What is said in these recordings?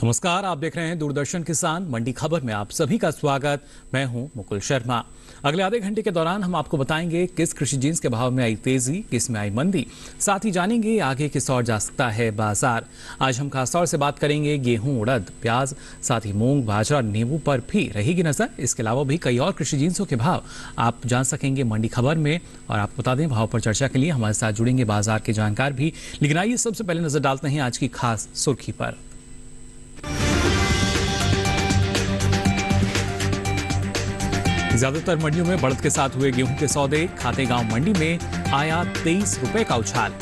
नमस्कार, आप देख रहे हैं दूरदर्शन किसान मंडी खबर में आप सभी का स्वागत। मैं हूं मुकुल शर्मा। अगले आधे घंटे के दौरान हम आपको बताएंगे किस कृषि जिन्स के भाव में आई तेजी, किस में आई मंदी। साथ ही जानेंगे आगे किस ओर जा सकता है बाजार। आज हम खासतौर से बात करेंगे गेहूं, उड़द, प्याज, साथ ही मूंग, बाजरा, नींबू पर भी रहेगी नजर। इसके अलावा भी कई और कृषि जिन्सों के भाव आप जान सकेंगे मंडी खबर में। और आपको बता दें, भाव पर चर्चा के लिए हमारे साथ जुड़ेंगे बाजार के जानकार भी। लेकिन आइए सबसे पहले नजर डालते हैं आज की खास सुर्खी पर। ज्यादातर मंडियों में बढ़त के साथ हुए गेहूं के सौदे। खातेगांव मंडी में आया 23 रुपए का उछाल।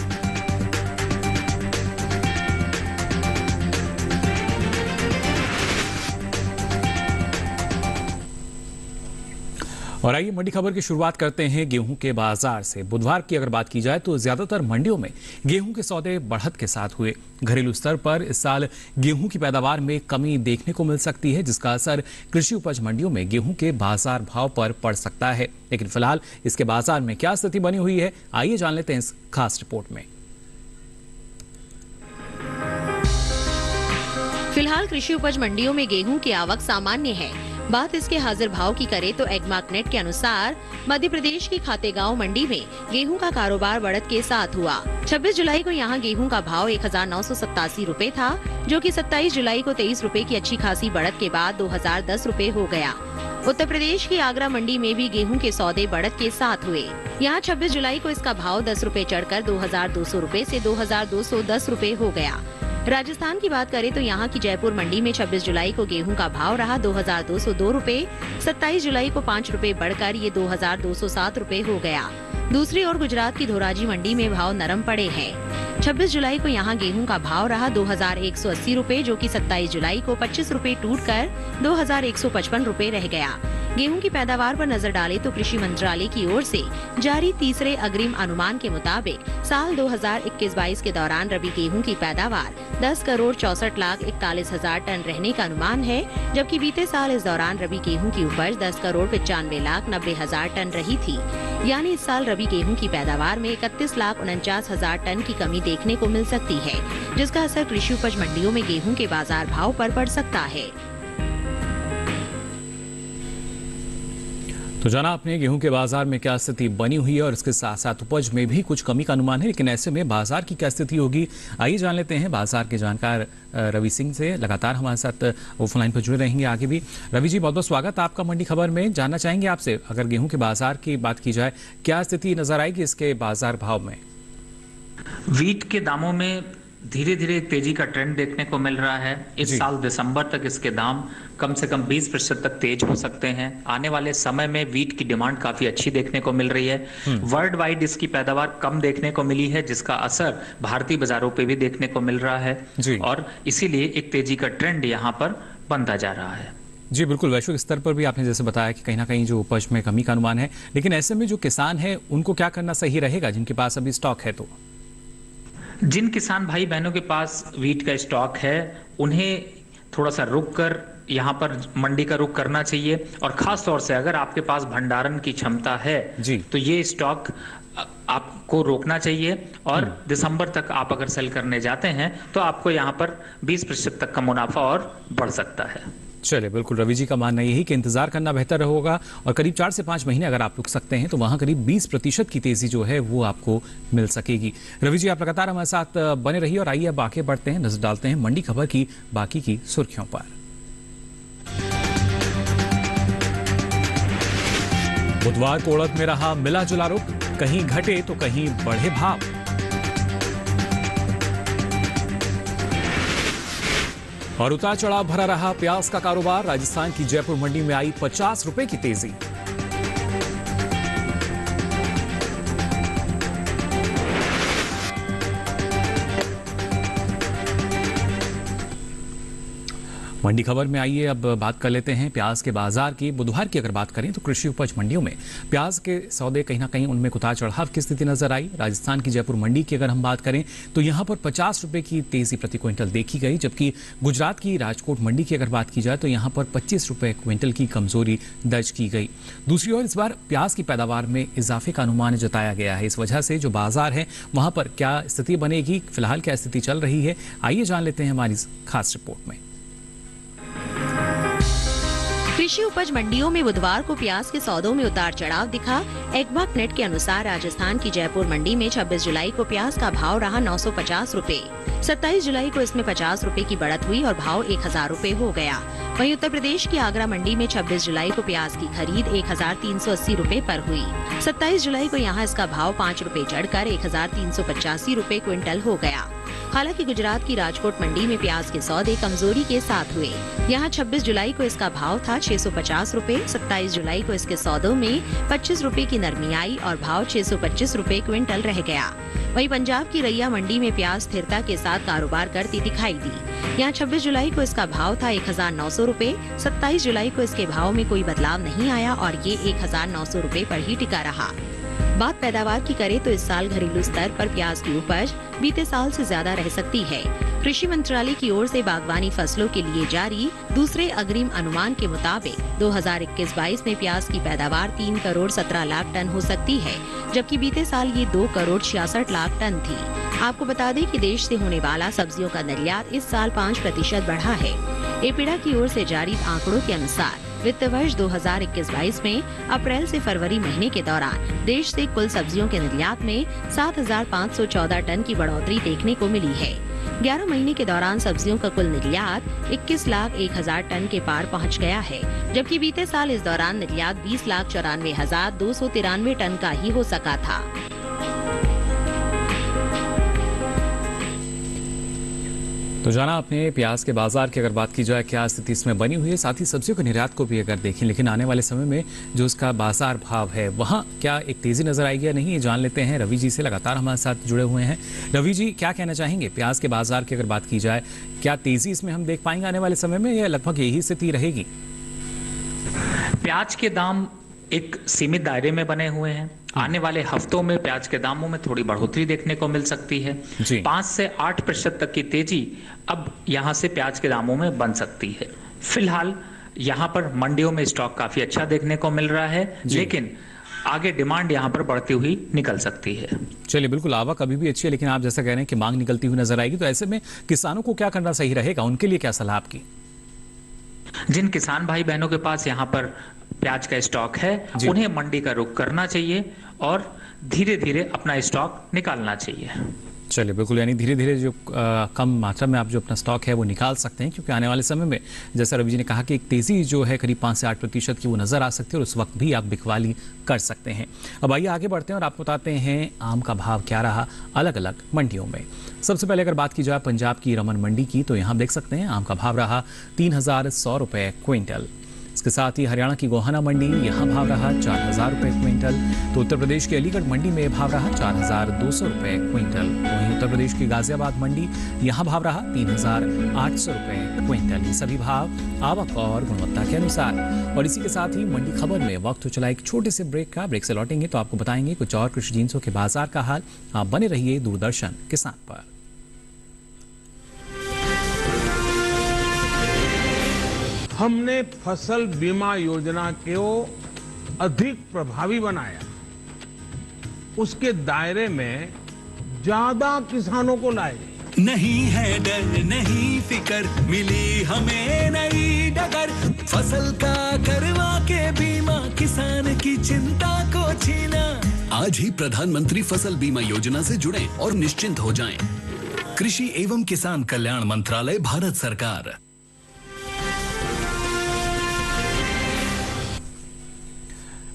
और आइए मंडी खबर की शुरुआत करते हैं गेहूं के बाजार से। बुधवार की अगर बात की जाए तो ज्यादातर मंडियों में गेहूं के सौदे बढ़त के साथ हुए। घरेलू स्तर पर इस साल गेहूं की पैदावार में कमी देखने को मिल सकती है, जिसका असर कृषि उपज मंडियों में गेहूं के बाजार भाव पर पड़ सकता है। लेकिन फिलहाल इसके बाजार में क्या स्थिति बनी हुई है, आइए जान लेते हैं इस खास रिपोर्ट में। फिलहाल कृषि उपज मंडियों में गेहूं की आवक सामान्य है। बात इसके हाजिर भाव की करें तो एग्मार्कनेट के अनुसार मध्य प्रदेश की खातेगांव मंडी में गेहूं का कारोबार बढ़त के साथ हुआ। 26 जुलाई को यहां गेहूं का भाव 1987 रुपए था, जो कि 27 जुलाई को 23 रुपए की अच्छी खासी बढ़त के बाद 2010 रुपए हो गया। उत्तर प्रदेश की आगरा मंडी में भी गेहूं के सौदे बढ़त के साथ हुए। यहाँ 26 जुलाई को इसका भाव 10 रुपए चढ़कर 2200 रुपए से 2210 रुपए हो गया। राजस्थान की बात करें तो यहाँ की जयपुर मंडी में 26 जुलाई को गेहूं का भाव रहा 2202 रुपए। 27 जुलाई को 5 रुपए बढ़कर ये 2207 रुपए हो गया। दूसरी ओर गुजरात की धोराजी मंडी में भाव नरम पड़े हैं। 26 जुलाई को यहाँ गेहूं का भाव रहा 2180 रुपए, जो कि 27 जुलाई को 25 रुपए टूटकर 2155 रुपए रह गया। गेहूं की पैदावार पर नजर डालें तो कृषि मंत्रालय की ओर से जारी तीसरे अग्रिम अनुमान के मुताबिक साल 2021-22 के दौरान रबी गेहूं की पैदावार 10 करोड़ 64 लाख 41 हजार टन रहने का अनुमान है, जबकि बीते साल इस दौरान रबी गेहूं की उपज 10 करोड़ 95 लाख 90 हजार टन रही थी। यानी इस साल रबी गेहूं की पैदावार में 31 लाख 49 हजार टन की कमी देखने को मिल सकती है, जिसका असर कृषि उपज मंडियों में गेहूं के बाजार भाव पर पड़ सकता है। तो जाना आपने गेहूं के बाजार में क्या स्थिति बनी हुई है और इसके साथ साथ उपज में भी कुछ कमी का अनुमान है, लेकिन ऐसे में बाजार की क्या स्थिति होगी, आइए जान लेते हैं बाजार के जानकार रवि सिंह से। लगातार हमारे साथ वो फोन लाइन पर जुड़े रहेंगे आगे भी। रवि जी, बहुत बहुत स्वागत आपका मंडी खबर में। जानना चाहेंगे आपसे, अगर गेहूं के बाजार की बात की जाए, क्या स्थिति नजर आएगी इसके बाजार भाव में? वीट के दामों में धीरे धीरे तेजी का ट्रेंड देखने को मिल रहा है। इस साल दिसंबर तक इसके दाम कम से कम 20% तक तेज हो सकते हैं। आने वाले समय में वीट की डिमांड काफी अच्छी देखने को मिल रही है। वर्ल्ड वाइड इसकी पैदावार कम देखने को मिली है, जिसका असर भारतीय बाजारों पे भी देखने को मिल रहा है और इसीलिए एक तेजी का ट्रेंड यहाँ पर बनता जा रहा है। जी बिल्कुल, वैश्विक स्तर पर भी आपने जैसे बताया कि कहीं ना कहीं जो उपज में कमी का अनुमान है, लेकिन ऐसे में जो किसान है उनको क्या करना सही रहेगा जिनके पास अभी स्टॉक है? तो जिन किसान भाई बहनों के पास वीट का स्टॉक है, उन्हें थोड़ा सा रुक कर यहाँ पर मंडी का रुख करना चाहिए। और खास तौर से अगर आपके पास भंडारण की क्षमता है तो ये स्टॉक आपको रोकना चाहिए। और दिसंबर तक आप अगर सेल करने जाते हैं तो आपको यहाँ पर 20% तक का मुनाफा और बढ़ सकता है। चलिए, बिल्कुल रवि जी का मानना यही कि इंतजार करना बेहतर होगा और करीब 4 से 5 महीने अगर आप रुक सकते हैं तो वहां करीब 20% की तेजी जो है वो आपको मिल सकेगी। रवि जी, आप लगातार हमारे साथ बने रहिए और आइए अब आगे बढ़ते हैं, नजर डालते हैं मंडी खबर की बाकी की सुर्खियों पर। बुधवार को उड़द में रहा मिला जुला रुख, कहीं घटे तो कहीं बढ़े भाव। और उतार चढ़ाव भरा रहा प्याज का कारोबार। राजस्थान की जयपुर मंडी में आई 50 रुपए की तेजी। मंडी खबर में आइए अब बात कर लेते हैं प्याज के बाजार की। बुधवार की अगर बात करें तो कृषि उपज मंडियों में प्याज के सौदे कहीं ना कहीं उनमें उतार चढ़ाव की स्थिति नजर आई। राजस्थान की जयपुर मंडी की अगर हम बात करें तो यहां पर 50 रुपए की तेजी प्रति क्विंटल देखी गई, जबकि गुजरात की राजकोट मंडी की अगर बात की जाए तो यहां पर 25 रुपए क्विंटल की कमजोरी दर्ज की गई। दूसरी ओर इस बार प्याज की पैदावार में इजाफे का अनुमान जताया गया है। इस वजह से जो बाजार है वहां पर क्या स्थिति बनेगी, फिलहाल क्या स्थिति चल रही है, आइए जान लेते हैं हमारी खास रिपोर्ट में। कृषि उपज मंडियों में बुधवार को प्याज के सौदों में उतार चढ़ाव दिखा। एग्मार्क नेट के अनुसार राजस्थान की जयपुर मंडी में 26 जुलाई को प्याज का भाव रहा 950 रुपए। 27 जुलाई को इसमें 50 रुपए की बढ़त हुई और भाव 1000 रुपए हो गया। वहीं उत्तर प्रदेश की आगरा मंडी में 26 जुलाई को प्याज की खरीद 1380 रुपए पर हुई। 27 जुलाई को यहां इसका भाव 5 रुपए चढ़कर 1385 रुपए क्विंटल हो गया। हालांकि गुजरात की राजकोट मंडी में प्याज के सौदे कमजोरी के साथ हुए। यहां 26 जुलाई को इसका भाव था 650 रुपए। 27 जुलाई को इसके सौदों में 25 रुपए की नरमी आई और भाव 625 रुपए क्विंटल रह गया। वहीं पंजाब की रैया मंडी में प्याज स्थिरता के साथ कारोबार करती दिखाई दी। यहां 26 जुलाई को इसका भाव था 1900 रुपए। 27 जुलाई को इसके भाव में कोई बदलाव नहीं आया और ये 1900 रुपए पर ही टिका रहा। बात पैदावार की करें तो इस साल घरेलू स्तर पर प्याज की उपज बीते साल से ज्यादा रह सकती है। कृषि मंत्रालय की ओर से बागवानी फसलों के लिए जारी दूसरे अग्रिम अनुमान के मुताबिक 2021-22 में प्याज की पैदावार 3 करोड़ 17 लाख टन हो सकती है, जबकि बीते साल ये 2 करोड़ 66 लाख टन थी। आपको बता दें कि देश से होने वाला सब्जियों का निर्यात इस साल 5% बढ़ा है। एपीडा की ओर से जारी आंकड़ों के अनुसार वित्त वर्ष 2021-22 में अप्रैल से फरवरी महीने के दौरान देश से कुल सब्जियों के निर्यात में 7,514 टन की बढ़ोतरी देखने को मिली है। 11 महीने के दौरान सब्जियों का कुल निर्यात 21,01,000 टन के पार पहुंच गया है, जबकि बीते साल इस दौरान निर्यात 20,94,293 टन का ही हो सका था। तो जाना आपने प्याज के बाजार की अगर बात की जाए क्या स्थिति इसमें बनी हुई है, साथ ही सब्जियों के निर्यात को भी अगर देखें, लेकिन आने वाले समय में जो उसका बाजार भाव है वहाँ क्या एक तेजी नजर आएगी या नहीं, ये जान लेते हैं। रवि जी से लगातार हमारे साथ जुड़े हुए हैं। रवि जी, क्या कहना चाहेंगे प्याज के बाजार की अगर बात की जाए, क्या तेजी इसमें हम देख पाएंगे आने वाले समय में या लगभग यही स्थिति रहेगी? प्याज के दाम एक सीमित दायरे में बने हुए हैं। आने वाले हफ्तों में प्याज के दामों में थोड़ी बढ़ोतरी देखने को मिल सकती है। 5 से 8% तक की तेजी अब यहां से प्याज के दामों में बन सकती है। फिलहाल यहां पर मंडियों में स्टॉक काफी अच्छा देखने को मिल रहा है, लेकिन आगे डिमांड यहां पर बढ़ती हुई निकल सकती है। चलिए, बिल्कुल आवक अभी भी अच्छी है, लेकिन आप जैसा कह रहे हैं कि मांग निकलती हुई नजर आएगी, तो ऐसे में किसानों को क्या करना सही रहेगा, उनके लिए क्या सलाह आपकी? जिन किसान भाई बहनों के पास यहाँ पर प्याज का स्टॉक है, उन्हें मंडी का रुख करना चाहिए और धीरे धीरे अपना स्टॉक निकालना चाहिए। चलिए, बिल्कुल, यानी धीरे धीरे जो कम मात्रा में आप जो अपना स्टॉक है वो निकाल सकते हैं, क्योंकि आने वाले समय में जैसा रवि जी ने कहा कि एक तेजी जो है करीब 5 से 8% की वो नजर आ सकती है और उस वक्त भी आप बिकवाली कर सकते हैं। अब आइए आगे बढ़ते हैं और आपको बताते हैं आम का भाव क्या रहा अलग अलग मंडियों में। सबसे पहले अगर बात की जाए पंजाब की रमन मंडी की, तो यहाँ देख सकते हैं आम का भाव रहा 3,100 रुपये क्विंटल। इसके साथ ही हरियाणा की गोहाना मंडी, यहाँ भाव रहा 4,000 रुपये क्विंटल। तो उत्तर प्रदेश की अलीगढ़ मंडी में भाव रहा 4,200 रुपये क्विंटल। वहीं उत्तर प्रदेश की गाजियाबाद मंडी, यहाँ भाव रहा 3,800 रुपये क्विंटल। ये सभी भाव आवक और गुणवत्ता के अनुसार। और इसी के साथ ही मंडी खबर में वक्त हो चला एक छोटे से ब्रेक का। ब्रेक से लौटेंगे तो आपको बताएंगे कुछ और कृषि जिंसों के बाजार का हाल। आप बने रहिए दूरदर्शन किसान पर। हमने फसल बीमा योजना को अधिक प्रभावी बनाया, उसके दायरे में ज्यादा किसानों को लाए। नहीं है डर, नहीं फिकर, मिली हमें नई डगर। फसल का करवा के बीमा, किसान की चिंता को छीना। आज ही प्रधानमंत्री फसल बीमा योजना से जुड़ें और निश्चिंत हो जाएं। कृषि एवं किसान कल्याण मंत्रालय, भारत सरकार।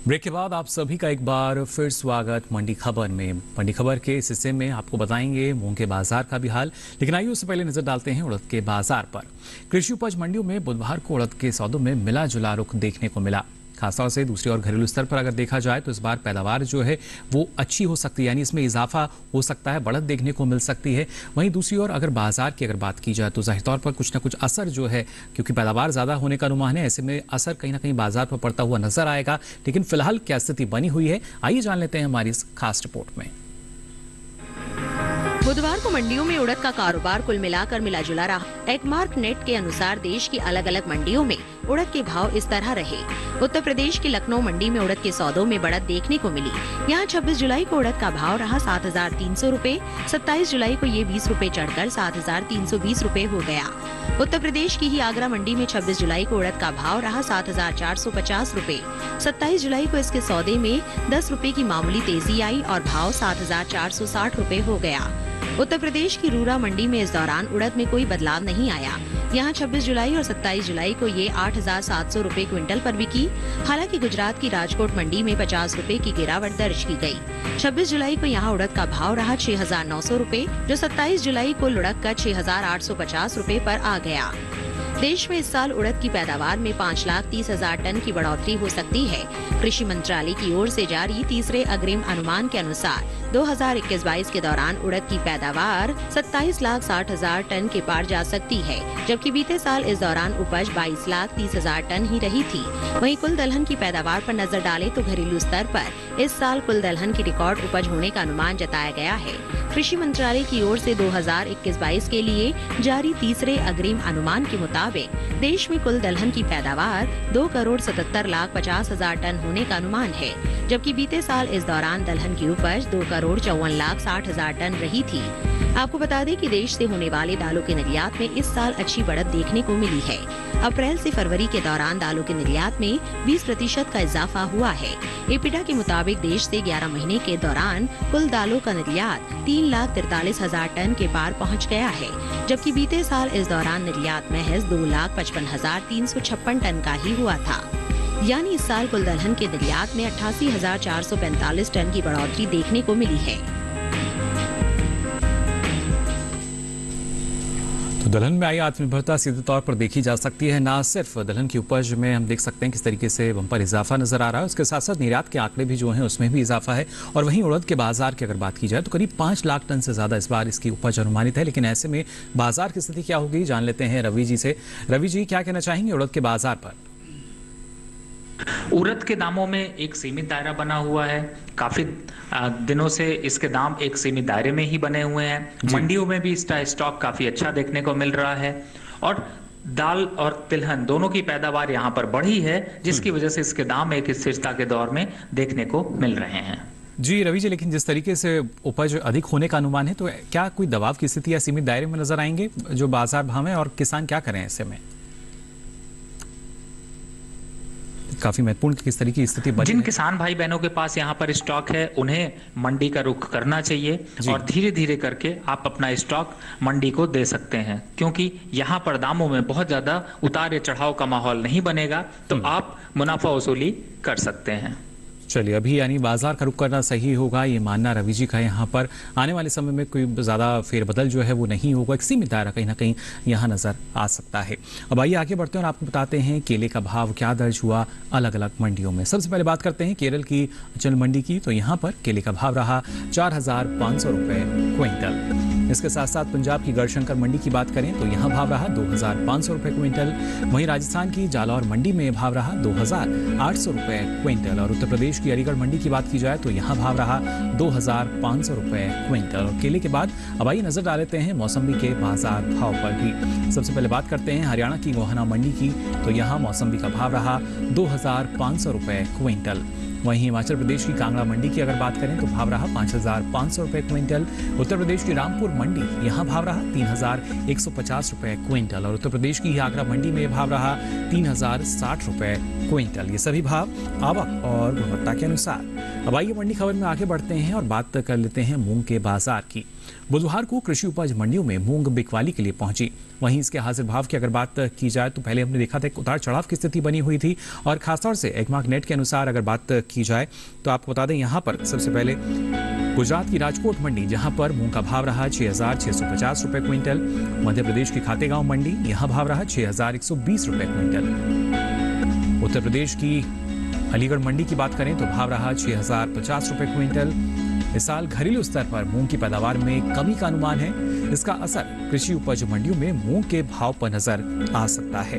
ब्रेक के बाद आप सभी का एक बार फिर स्वागत मंडी खबर में। मंडी खबर के इस हिस्से में आपको बताएंगे मूंग के बाजार का भी हाल, लेकिन आइए उससे पहले नजर डालते हैं उड़द के बाजार पर। कृषि उपज मंडियों में बुधवार को उड़द के सौदों में मिला जुला रुख देखने को मिला। खासतौर से दूसरी और घरेलू स्तर पर अगर देखा जाए तो इस बार पैदावार जो है वो अच्छी हो सकती है, यानी इसमें इजाफा हो सकता है, बढ़त देखने को मिल सकती है। वहीं दूसरी ओर अगर बाजार की अगर बात की जाए तो जाहिर तौर पर कुछ ना कुछ असर जो है, क्योंकि पैदावार ज़्यादा होने का अनुमान है, ऐसे में असर कहीं ना कहीं बाजार पर पड़ता हुआ नजर आएगा। लेकिन फिलहाल क्या स्थिति बनी हुई है, आइए जान लेते हैं हमारी इस खास रिपोर्ट में। बुधवार को मंडियों में उड़द का कारोबार कुल मिलाकर मिला जुला रहा। एगमार्क नेट के अनुसार देश की अलग अलग मंडियों में उड़द के भाव इस तरह रहे। उत्तर प्रदेश की लखनऊ मंडी में उड़द के सौदों में बढ़त देखने को मिली। यहाँ 26 जुलाई को उड़द का भाव रहा 7,300 रूपए। 27 जुलाई को ये 20 रूपए चढ़कर 7,320 रूपए हो गया। उत्तर प्रदेश की ही आगरा मंडी में 26 जुलाई को उड़द का भाव रहा 7,450 रूपए। 27 जुलाई को इसके सौदे में 10 रूपए की मामूली तेजी आई और भाव 7,460 रूपए हो गया। उत्तर प्रदेश की रूरा मंडी में इस दौरान उड़द में कोई बदलाव नहीं आया। यहाँ 26 जुलाई और 27 जुलाई को ये 8,700 रूपए क्विंटल पर बिकी। हालांकि गुजरात की राजकोट मंडी में 50 रूपए की गिरावट दर्ज की गई। 26 जुलाई को यहाँ उड़द का भाव रहा 6,900 रूपए, जो 27 जुलाई को लुढ़क कर 6,850 रूपए पर आ गया। देश में इस साल उड़द की पैदावार में 5,30,000 टन की बढ़ोतरी हो सकती है। कृषि मंत्रालय की ओर से जारी तीसरे अग्रिम अनुमान के अनुसार 2021-22 के दौरान उड़द की पैदावार 27,60,000 टन के पार जा सकती है, जबकि बीते साल इस दौरान उपज 22,30,000 टन ही रही थी। वहीं कुल दलहन की पैदावार पर नजर डालें तो घरेलू स्तर पर इस साल कुल दलहन की रिकॉर्ड उपज होने का अनुमान जताया गया है। कृषि मंत्रालय की ओर से 2021-22 के लिए जारी तीसरे अग्रिम अनुमान के मुताबिक देश में कुल दलहन की पैदावार 2,77,50,000 टन होने का अनुमान है, जबकि बीते साल इस दौरान दलहन की उपज 2,54,60,000 टन रही थी। आपको बता दें कि देश से होने वाले दालों के निर्यात में इस साल अच्छी बढ़त देखने को मिली है। अप्रैल से फरवरी के दौरान दालों के निर्यात में 20% का इजाफा हुआ है। एपिडा के मुताबिक देश से 11 महीने के दौरान कुल दालों का निर्यात 3,43,000 टन के पार पहुंच गया है, जबकि बीते साल इस दौरान निर्यात महज 2,55,356 टन का ही हुआ था। यानी इस साल कुल दलहन के निर्यात में 88,445 टन की बढ़ोतरी देखने को मिली है। तो दलहन में आई आत्मनिर्भरता सीधे तौर पर देखी जा सकती है। ना सिर्फ दलहन की उपज में हम देख सकते हैं किस तरीके से बम्पर इजाफा नजर आ रहा है, उसके साथ साथ निर्यात के आंकड़े भी जो हैं उसमें भी इजाफा है। और वहीं उड़द के बाजार की अगर बात की जाए तो करीब 5 लाख टन से ज्यादा इस बार इसकी उपज अनुमानित है। लेकिन ऐसे में बाजार की स्थिति क्या होगी, जान लेते हैं रवि जी से। रवि जी, क्या कहना चाहेंगे उड़द के बाजार पर? उड़द के दामों में एक सीमित दायरा बना हुआ है। काफी दिनों से इसके दाम एक सीमित दायरे में ही बने हुए हैं। मंडियों में भी इसका स्टॉक काफी अच्छा देखने को मिल रहा है और दाल और तिलहन दोनों की पैदावार यहाँ पर बढ़ी है, जिसकी वजह से इसके दाम एक स्थिरता के दौर में देखने को मिल रहे हैं। जी रवि जी, लेकिन जिस तरीके से उपज अधिक होने का अनुमान है, तो क्या कोई दबाव की स्थिति या सीमित दायरे में नजर आएंगे जो बाजार भाव है, और किसान क्या करें ऐसे में? काफी महत्वपूर्ण किस तरीके की स्थिति बनी जिन है। किसान भाई बहनों के पास यहाँ पर स्टॉक है उन्हें मंडी का रुख करना चाहिए और धीरे धीरे करके आप अपना स्टॉक मंडी को दे सकते हैं, क्योंकि यहाँ पर दामों में बहुत ज्यादा उतार चढ़ाव का माहौल नहीं बनेगा, तो आप मुनाफा वसूली कर सकते हैं। चलिए, अभी यानी बाजार का रुख करना सही होगा, ये मानना रवि जी का। यहाँ पर आने वाले समय में कोई ज़्यादा फेरबदल जो है वो नहीं होगा, एक सीमित दायरा कहीं ना कहीं यहाँ नज़र आ सकता है। अब आइए आगे बढ़ते हैं और आपको बताते हैं केले का भाव क्या दर्ज हुआ अलग अलग मंडियों में। सबसे पहले बात करते हैं केरल की अचल मंडी की। तो यहाँ पर केले का भाव रहा 4,500 रुपये क्विंटल। इसके साथ साथ पंजाब की गढ़शंकर मंडी की बात करें तो यहाँ भाव रहा 2,500 रुपये क्विंटल। वहीं राजस्थान की जालौर मंडी में भाव रहा 2,800 रुपये क्विंटल। और उत्तर प्रदेश की अलीगढ़ मंडी की बात की जाए तो यहाँ भाव रहा 2,500 रुपये क्विंटल। और केले के बाद अब आइए नजर डाल लेते हैं मौसम्बी के बाजार भाव पर भी। सबसे पहले बात करते हैं हरियाणा की गोहाना मंडी की। तो यहाँ मौसम्बी का भाव रहा 2,500 रुपये क्विंटल। वहीं हिमाचल प्रदेश की कांगड़ा मंडी की अगर बात करें तो भाव रहा 5,500 रुपये क्विंटल। उत्तर प्रदेश की रामपुर मंडी यहाँ भाव रहा 3,150 रुपये क्विंटल। और उत्तर प्रदेश की आगरा मंडी में भाव रहा 3,060 रुपये क्विंटल। ये सभी भाव आवक और गुणवत्ता के अनुसार। अब आइए मंडी खबर में आगे बढ़ते हैं और बात कर लेते हैं मूंग के बाजार की। बुधवार को कृषि उपज मंडियों में मूंग बिकवाली के लिए पहुंची। वहीं इसके हाजिर भाव की अगर बात की जाए तो पहले हमने देखा था एक उतार चढ़ाव की स्थिति बनी हुई थी। और खासतौर से एगमार्क नेट के अनुसार अगर बात की जाए तो आपको बता दें यहाँ पर सबसे पहले गुजरात की राजकोट मंडी, जहां पर मूंग का भाव रहा 6,650 रुपये क्विंटल। मध्य प्रदेश की खातेगांव मंडी, यहाँ भाव रहा 6,120 रुपये क्विंटल। उत्तर प्रदेश की अलीगढ़ मंडी की बात करें तो भाव रहा 6,050 रुपये क्विंटल। इस साल घरेलू स्तर पर मूंग की पैदावार में कमी का अनुमान है। इसका असर कृषि उपज मंडियों में मूंग के भाव पर नजर आ सकता है।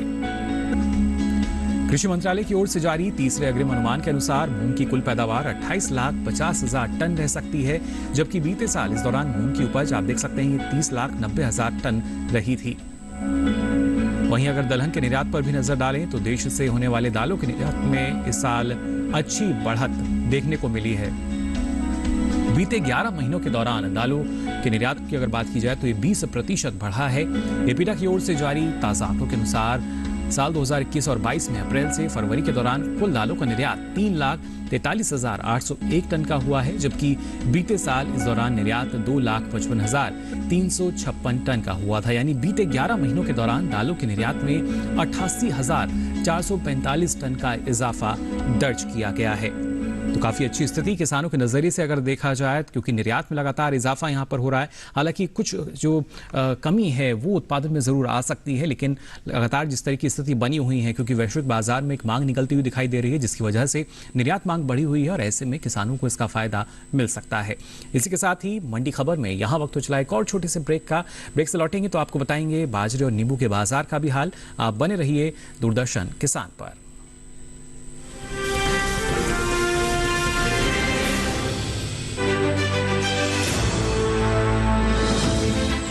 कृषि मंत्रालय की ओर से जारी तीसरे अग्रिम अनुमान के अनुसार मूंग की कुल पैदावार 28,50,000 टन रह सकती है, जबकि बीते साल इस दौरान मूंग की उपज आप देख सकते हैं 30,90,000 टन रही थी। वहीं अगर दलहन के निर्यात पर भी नजर डालें तो देश से होने वाले दालों के निर्यात में इस साल अच्छी बढ़त देखने को मिली है। बीते 11 महीनों के दौरान दालों के निर्यात की अगर बात की जाए तो ये 20% बढ़ा है। एपीडा की ओर से जारी ताजा आंकड़ों के अनुसार साल 2021 और 22 में अप्रैल से फरवरी के दौरान कुल दालों का निर्यात 3,43,801 टन का हुआ है, जबकि बीते साल इस दौरान निर्यात 2,55,356 टन का हुआ था। यानी बीते 11 महीनों के दौरान दालों के निर्यात में 88,445 टन का इजाफा दर्ज किया गया है। तो काफी अच्छी स्थिति किसानों के नजरिए से अगर देखा जाए, क्योंकि निर्यात में लगातार इजाफा यहां पर हो रहा है। हालांकि कुछ जो कमी है वो उत्पादन में जरूर आ सकती है, लेकिन लगातार जिस तरह की स्थिति बनी हुई है, क्योंकि वैश्विक बाजार में एक मांग निकलती हुई दिखाई दे रही है, जिसकी वजह से निर्यात मांग बढ़ी हुई है और ऐसे में किसानों को इसका फायदा मिल सकता है। इसी के साथ ही मंडी खबर में यहाँ वक्त हो चला एक और छोटे से ब्रेक से लौटेंगे तो आपको बताएंगे बाजरे और नींबू के बाजार का भी हाल। आप बने रहिए दूरदर्शन किसान पर।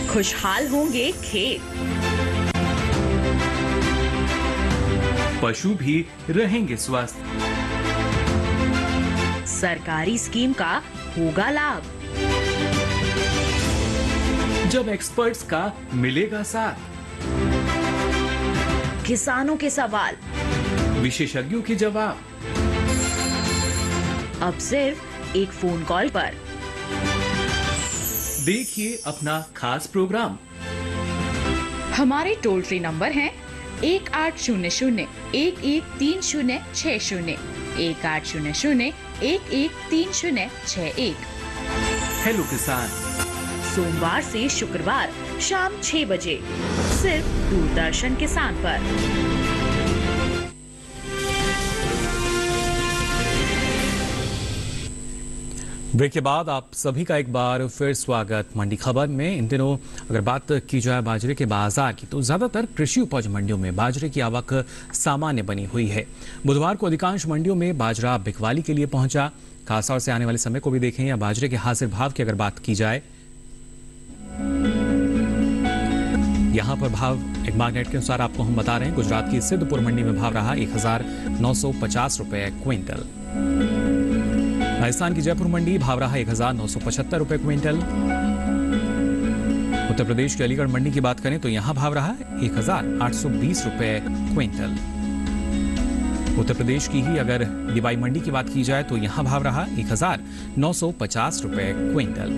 खुशहाल होंगे खेत, पशु भी रहेंगे स्वस्थ, सरकारी स्कीम का होगा लाभ, जब एक्सपर्ट्स का मिलेगा साथ, किसानों के सवाल, विशेषज्ञों के जवाब, अब सिर्फ एक फोन कॉल पर। देखिए अपना खास प्रोग्राम। हमारे टोल फ्री नंबर हैं 1800-113060, 1800-113061। हेलो किसान, सोमवार से शुक्रवार शाम 6 बजे सिर्फ दूरदर्शन किसान पर। ब्रेक के बाद आप सभी का एक बार फिर स्वागत मंडी खबर में। इन दिनों अगर बात की जाए बाजरे के बाजार की तो ज्यादातर कृषि उपज मंडियों में बाजरे की आवक सामान्य बनी हुई है। बुधवार को अधिकांश मंडियों में बाजरा बिकवाली के लिए पहुंचा। खासतौर से आने वाले समय को भी देखें या बाजरे के हाजिर भाव की अगर बात की जाए, यहाँ पर भाव एग्मार्कनेट के अनुसार आपको हम बता रहे हैं। गुजरात की सिद्धपुर मंडी में भाव रहा 1,950 रुपए क्विंटल। राजस्थान की जयपुर मंडी भाव रहा 1,975 रुपए क्विंटल। उत्तर प्रदेश की अलीगढ़ मंडी की बात करें तो यहां भाव रहा 1,820 रुपए क्विंटल। उत्तर प्रदेश की ही अगर डिबाई मंडी की बात की जाए तो यहां भाव रहा 1,950 रुपए क्विंटल।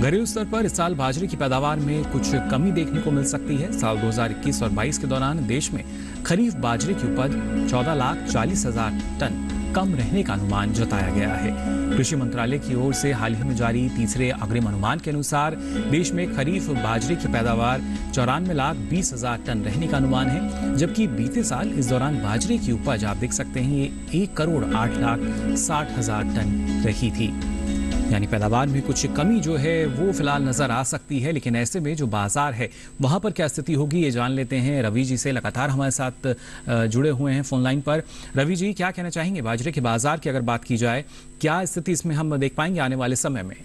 घरेलू स्तर पर इस साल बाजरे की पैदावार में कुछ कमी देखने को मिल सकती है। साल 2021 और 22 के दौरान देश में खरीफ बाजरे की उपज 14,40,000 टन कम रहने का अनुमान जताया गया है। कृषि मंत्रालय की ओर से हाल ही में जारी तीसरे अग्रिम अनुमान के अनुसार देश में खरीफ बाजरे की पैदावार 94,20,000 टन रहने का अनुमान है, जबकि बीते साल इस दौरान बाजरे की उपज आप देख सकते हैं ये 1,08,60,000 टन रही थी। यानी पैदावार में कुछ कमी जो है वो फिलहाल नजर आ सकती है, लेकिन ऐसे में जो बाजार है वहां पर क्या स्थिति होगी ये जान लेते हैं। रवि जी से लगातार हमारे साथ जुड़े हुए हैं फोन लाइन पर। रवि जी, क्या कहना चाहेंगे बाजरे के बाजार की अगर बात की जाए, क्या स्थिति इसमें हम देख पाएंगे आने वाले समय में?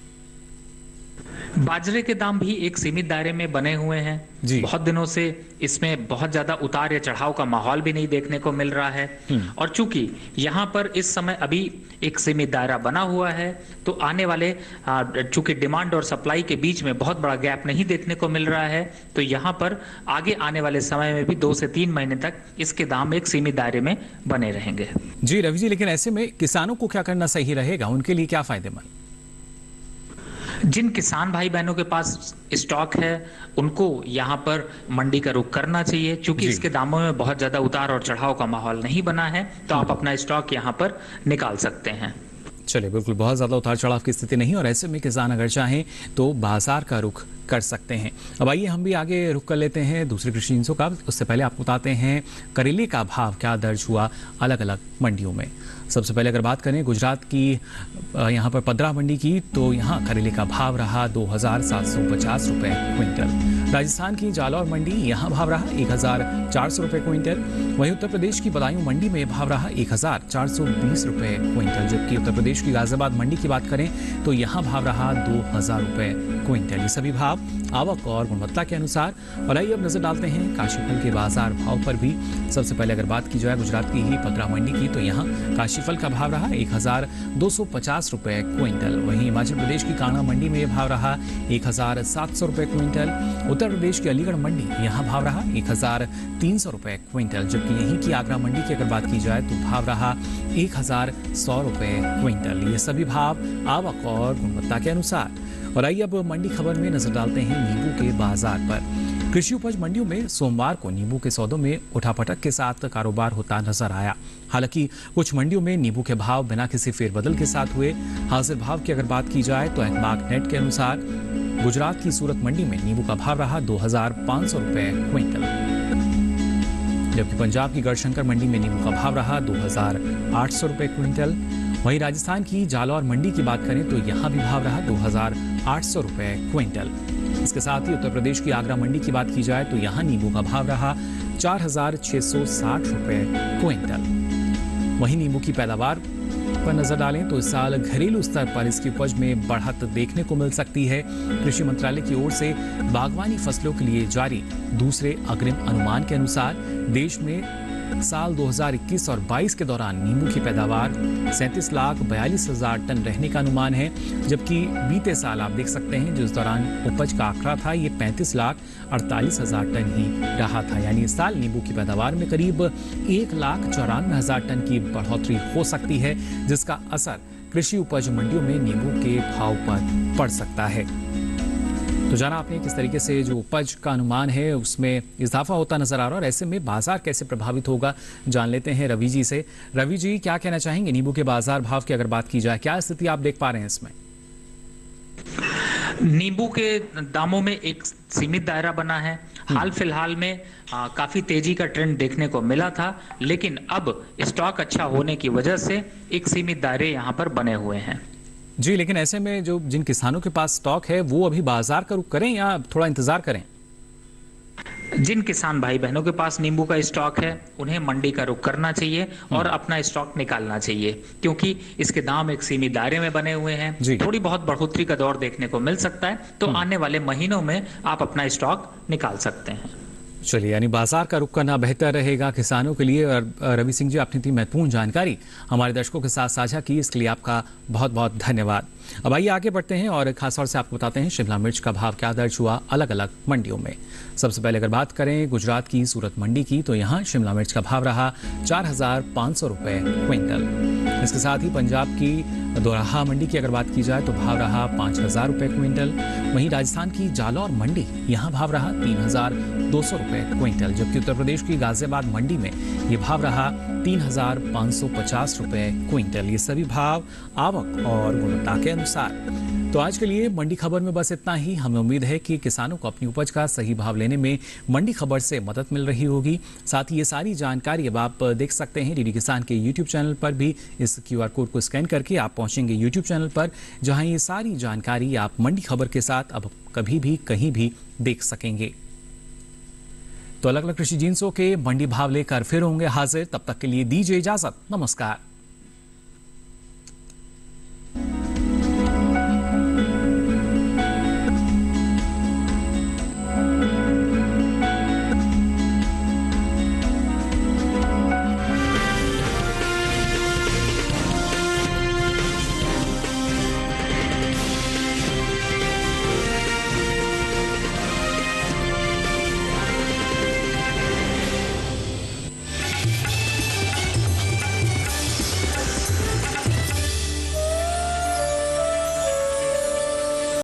बाजरे के दाम भी एक सीमित दायरे में बने हुए हैं जी। बहुत दिनों से इसमें बहुत ज्यादा उतार या चढ़ाव का माहौल भी नहीं देखने को मिल रहा है, और चूंकि यहाँ पर इस समय अभी एक सीमित दायरा बना हुआ है तो आने वाले चूंकि डिमांड और सप्लाई के बीच में बहुत बड़ा गैप नहीं देखने को मिल रहा है, तो यहाँ पर आगे आने वाले समय में भी 2 से 3 महीने तक इसके दाम एक सीमित दायरे में बने रहेंगे। जी रवि जी, लेकिन ऐसे में किसानों को क्या करना सही रहेगा, उनके लिए क्या फायदेमंद? जिन किसान भाई बहनों के पास स्टॉक है उनको यहाँ पर मंडी का रुख करना चाहिए, क्योंकि इसके दामों में बहुत ज्यादा उतार और चढ़ाव का माहौल नहीं बना है, तो आप अपना स्टॉक यहाँ पर निकाल सकते हैं। चलिए, बिल्कुल बहुत ज्यादा उतार चढ़ाव की स्थिति नहीं, और ऐसे में किसान अगर चाहें तो बाजार का रुख कर सकते हैं। अब आइए हम भी आगे रुख कर लेते हैं दूसरी कृषि जिनसों का। उससे पहले आपको बताते हैं करेले का भाव क्या दर्ज हुआ अलग अलग मंडियों में। सबसे पहले अगर बात करें गुजरात की यहाँ पर पदरा मंडी की, तो यहाँ करेले का भाव रहा 2,750 रुपए क्विंटल। राजस्थान की जालौर मंडी यहाँ भाव रहा 1,400 रुपए क्विंटल। वहीं उत्तर प्रदेश की बदायूं मंडी में भाव रहा 1,420 रुपए क्विंटल, जबकि उत्तर प्रदेश की गाजियाबाद मंडी की बात करें तो यहाँ भाव रहा 2,000 रुपए क्विंटल। ये सभी भाव आवक और गुणवत्ता के अनुसार। और आइए अब नजर डालते हैं काशीफल के बाजार भाव पर भी। सबसे पहले अगर बात की जाए गुजरात की ही पदरा मंडी की, तो यहाँ काशीफल का भाव रहा 1,250 रुपए क्विंटल। वहीं हिमाचल प्रदेश की कांगड़ा मंडी में भाव रहा 1,700 रुपए क्विंटल। उत्तर प्रदेश की अलीगढ़ मंडी यहाँ भाव रहा 1,300 रुपए क्विंटल, जबकि यहीं की आगरा मंडी की अगर बात की जाए तो भाव रहा 1,100 रुपए क्विंटल। ये सभी भाव आवक और गुणवत्ता के अनुसार। और आइए अब मंडी खबर में नजर डालते हैं नींबू के बाजार पर। कृषि उपज मंडियों में सोमवार को नींबू के सौदों में उठापटक के साथ कारोबार होता नजर आया। हालांकि कुछ मंडियों में नींबू के भाव बिना किसी फेरबदल के साथ हुए। हाजिर भाव की अगर बात की जाए तो एग्मार्क नेट के अनुसार गुजरात की सूरत मंडी में नींबू का भाव रहा 2,500 रुपए क्विंटल, जबकि पंजाब की गढ़शंकर मंडी में नींबू का भाव रहा 2,800 रुपए क्विंटल। वहीं राजस्थान की जालौर मंडी की बात करें तो यहाँ भी भाव रहा 2,800 रुपए क्विंटल। इसके साथ ही उत्तर प्रदेश की आगरा मंडी की बात की जाए तो यहाँ नींबू का भाव रहा 4,660 रुपए क्विंटल। वहीं नींबू की पैदावार पर नजर डालें तो इस साल घरेलू स्तर पर इसकी उपज में बढ़त देखने को मिल सकती है। कृषि मंत्रालय की ओर से बागवानी फसलों के लिए जारी दूसरे अग्रिम अनुमान के अनुसार देश में साल 2021 और 22 के दौरान नींबू की पैदावार 37,42,000 टन रहने का अनुमान है, जबकि बीते साल आप देख सकते हैं जिस दौरान उपज का आंकड़ा था ये 35,48,000 टन ही रहा था। यानी इस साल नींबू की पैदावार में करीब 1,94,000 टन की बढ़ोतरी हो सकती है, जिसका असर कृषि उपज मंडियों में नींबू के भाव पर पड़ सकता है। तो जाना आपने किस तरीके से जो उपज का अनुमान है उसमें इजाफा होता नजर आ रहा है और ऐसे में बाजार कैसे प्रभावित होगा जान लेते हैं रवि जी से। रवि जी, क्या कहना चाहेंगे नींबू के बाजार भाव की अगर बात की जाए, क्या स्थिति आप देख पा रहे हैं इसमें? नींबू के दामों में एक सीमित दायरा बना है। हाल फिलहाल में काफी तेजी का ट्रेंड देखने को मिला था, लेकिन अब स्टॉक अच्छा होने की वजह से एक सीमित दायरे यहाँ पर बने हुए हैं। जी, लेकिन ऐसे में जो जिन किसानों के पास स्टॉक है वो अभी बाजार का रुख करें या थोड़ा इंतजार करें? जिन किसान भाई बहनों के पास नींबू का स्टॉक है उन्हें मंडी का रुख करना चाहिए और अपना स्टॉक निकालना चाहिए, क्योंकि इसके दाम एक सीमित दायरे में बने हुए हैं। थोड़ी बहुत बढ़ोतरी का दौर देखने को मिल सकता है, तो आने वाले महीनों में आप अपना स्टॉक निकाल सकते हैं। चलिए, यानी बाजार का रुख करना बेहतर रहेगा किसानों के लिए। और रवि सिंह जी, आपने इतनी महत्वपूर्ण जानकारी हमारे दर्शकों के साथ साझा की, इसके लिए आपका बहुत बहुत धन्यवाद। अब आइए आगे बढ़ते हैं और खासतौर से आपको बताते हैं शिमला मिर्च का भाव क्या दर्ज हुआ अलग अलग मंडियों में। सबसे पहले अगर बात करें गुजरात की सूरत मंडी की, तो यहाँ शिमला मिर्च का भाव रहा 4,500 रुपए क्विंटल। इसके साथ ही पंजाब की दोराहा मंडी की अगर बात की जाए तो भाव रहा 5,000 रुपए क्विंटल। वहीं राजस्थान की जालौर मंडी यहाँ भाव रहा 3,200 रुपए क्विंटल, जबकि उत्तर प्रदेश की गाजियाबाद मंडी में ये भाव रहा 3,550 रुपए क्विंटल। ये सभी भाव आवक और गुणवत्ता के अनुसार। तो आज के लिए मंडी खबर में बस इतना ही। हमें उम्मीद है कि किसानों को अपनी उपज का सही भाव लेने में मंडी खबर से मदद मिल रही होगी। साथ ही ये सारी जानकारी अब आप देख सकते हैं डीडी किसान के यूट्यूब चैनल पर भी। इस QR कोड को स्कैन करके आप पहुंचेंगे यूट्यूब चैनल पर, जहां ये सारी जानकारी आप मंडी खबर के साथ अब कभी भी कहीं भी देख सकेंगे। तो अलग अलग कृषि जिंसों के मंडी भाव लेकर फिर होंगे हाजिर, तब तक के लिए दीजिए इजाजत, नमस्कार।